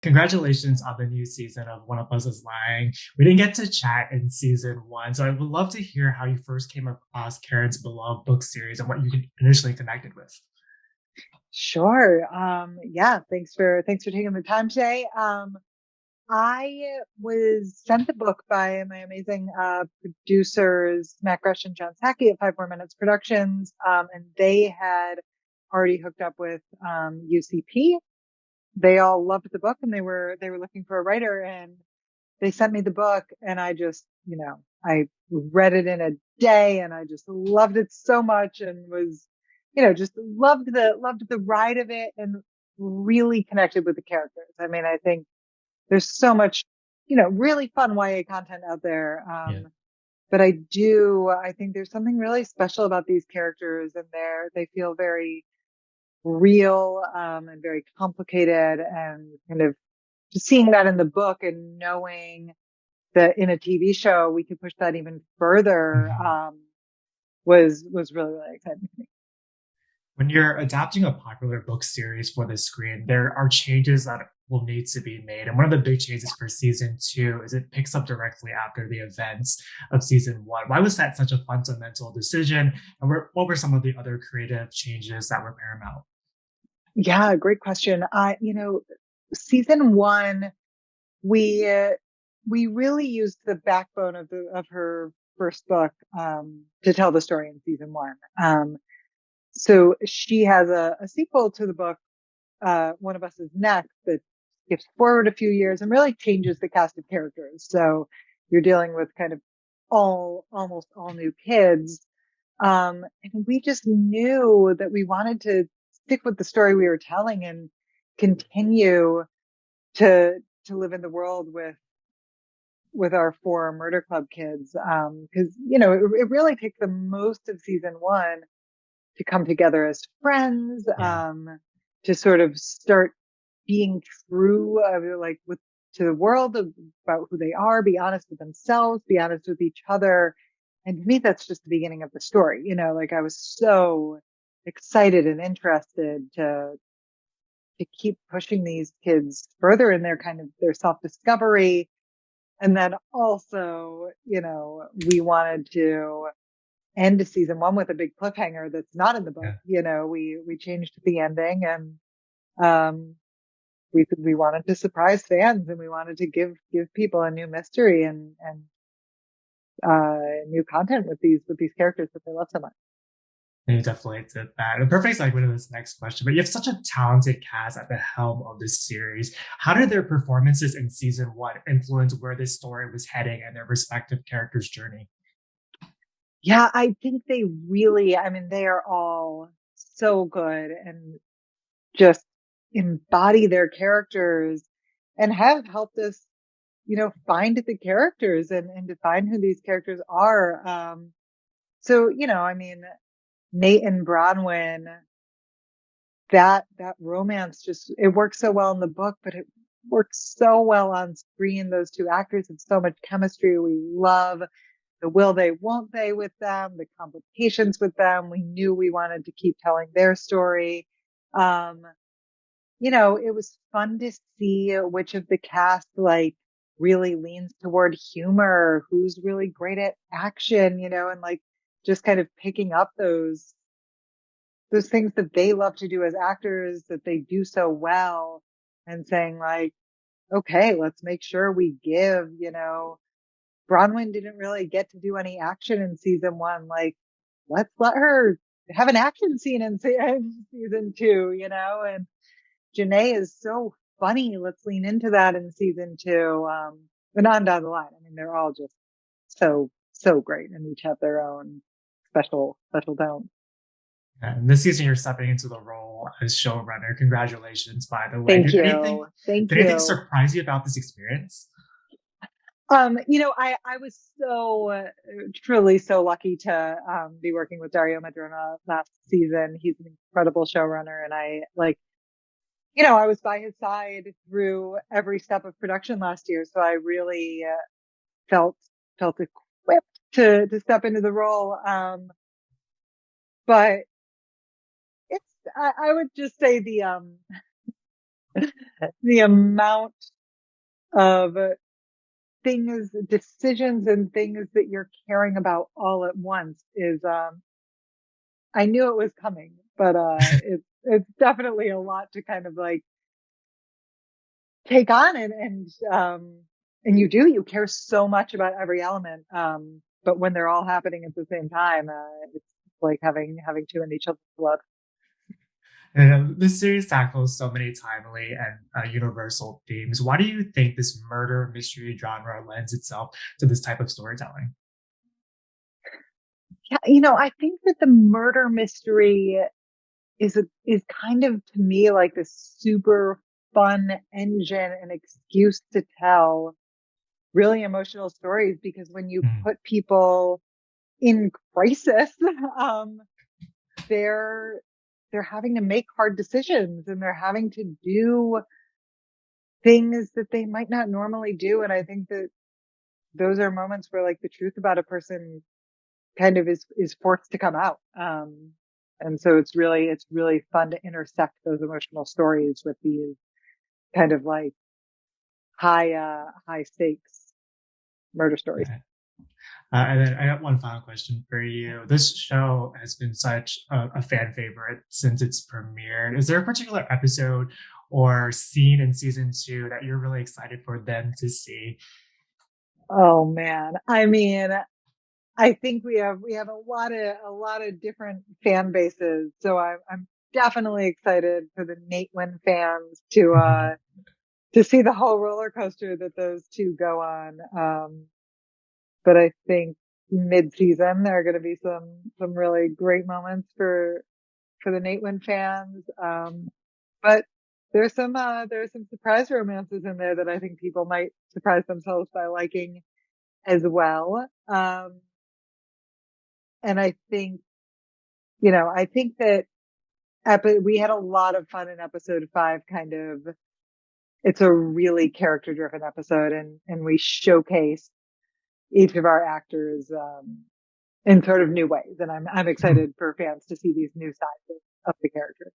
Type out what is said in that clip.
Congratulations on the new season of One of Us is Lying. We didn't get to chat in season one, so I would love to hear how you first came across Karen's beloved book series and what you initially connected with. Sure. Yeah, thanks for taking the time today. I was sent the book by my amazing producers, Matt Grush and John Saki at Five More Minutes Productions. And they had already hooked up with UCP. They all loved the book and they were looking for a writer, and they sent me the book, and I just, I read it in a day, and I just loved it so much, and was, just loved the ride of it, and really connected with the characters. I mean, I think there's so much, really fun YA content out there. Yeah. But I think there's something really special about these characters, and they feel very real, and very complicated, and kind of just seeing that in the book and knowing that in a TV show we could push that even further, Mhm. was really, really exciting to me. When you're adapting a popular book series for the screen, there are changes that will need to be made. And one of the big changes for season two is it picks up directly after the events of season one. Why was that such a fundamental decision? And what were some of the other creative changes that were paramount? Yeah, great question. Season one, we we really used the backbone of her first book to tell the story in season one. So she has a sequel to the book, One of Us is Next, that skips forward a few years and really changes the cast of characters. So you're dealing with kind of almost all new kids. And we just knew that we wanted to stick with the story we were telling and continue to, to live in the world with our four murder club kids. Cause, it really takes the most of season one to come together as friends, Yeah. to sort of start being true, like to the world about who they are, be honest with themselves, be honest with each other. And to me, that's just the beginning of the story. Like I was so excited and interested to keep pushing these kids further in their kind of their self discovery. And then also, we wanted to end season one with a big cliffhanger that's not in the book. Yeah. We changed the ending, and um, we wanted to surprise fans, and we wanted to give people a new mystery and new content with these characters that they love so much. And you definitely did that. A perfect segue to this next question. But you have such a talented cast at the helm of this series. How did their performances in season one influence where this story was heading and their respective characters' journey? Yeah, I think they really, I mean, they are all so good and just embody their characters and have helped us, find the characters and define who these characters are. So, I mean, Nate and Bronwyn, that romance just, it works so well in the book, but it works so well on screen. Those two actors have so much chemistry. We love the will they, won't they with them, the complications with them. We knew we wanted to keep telling their story. Um, it was fun to see which of the cast like really leans toward humor, who's really great at action, and like just kind of picking up those things that they love to do as actors that they do so well, and saying like, okay, let's make sure we give, Bronwyn didn't really get to do any action in season one. Like, let's let her have an action scene in season two, and Janae is so funny. Let's lean into that in season two. And on down the line. I mean, they're all just so great, and each have their own special talent. And this season, you're stepping into the role as showrunner. Congratulations, by the way. Thank you. Thank Did anything you. surprise you about this experience? I was so truly so lucky to be working with Dario Madrona last season. He's an incredible showrunner, and I like, I was by his side through every step of production last year. So I really felt felt equipped to step into the role. But I would just say The amount of decisions and things that you're caring about all at once is, I knew it was coming, but, it's definitely a lot to kind of like take on and you care so much about every element. But when they're all happening at the same time, it's like having two in each other's blood. And this series tackles so many timely and universal themes. Why do you think this murder mystery genre lends itself to this type of storytelling? Yeah, I think that the murder mystery is kind of to me like this super fun engine and excuse to tell really emotional stories because when you Mm, put people in crisis, um, they're they're having to make hard decisions and they're having to do things that they might not normally do. And I think that those are moments where like the truth about a person kind of is forced to come out. And so it's really fun to intersect those emotional stories with these kind of like high stakes murder stories. yeah. And then I got one final question for you. This show has been such a fan favorite since its premiere. Is there a particular episode or scene in season two that you're really excited for them to see? Oh man. I mean, I think we have a lot of different fan bases. So I'm definitely excited for the Nate Wynn fans to see the whole roller coaster that those two go on. But I think mid-season there are going to be some really great moments for the Nate Wynn fans. But there's some surprise romances in there that I think people might surprise themselves by liking as well. And I think that we had a lot of fun in episode 5, kind of. It's a really character driven episode and we showcase each of our actors, in sort of new ways. And I'm excited for fans to see these new sides of the characters.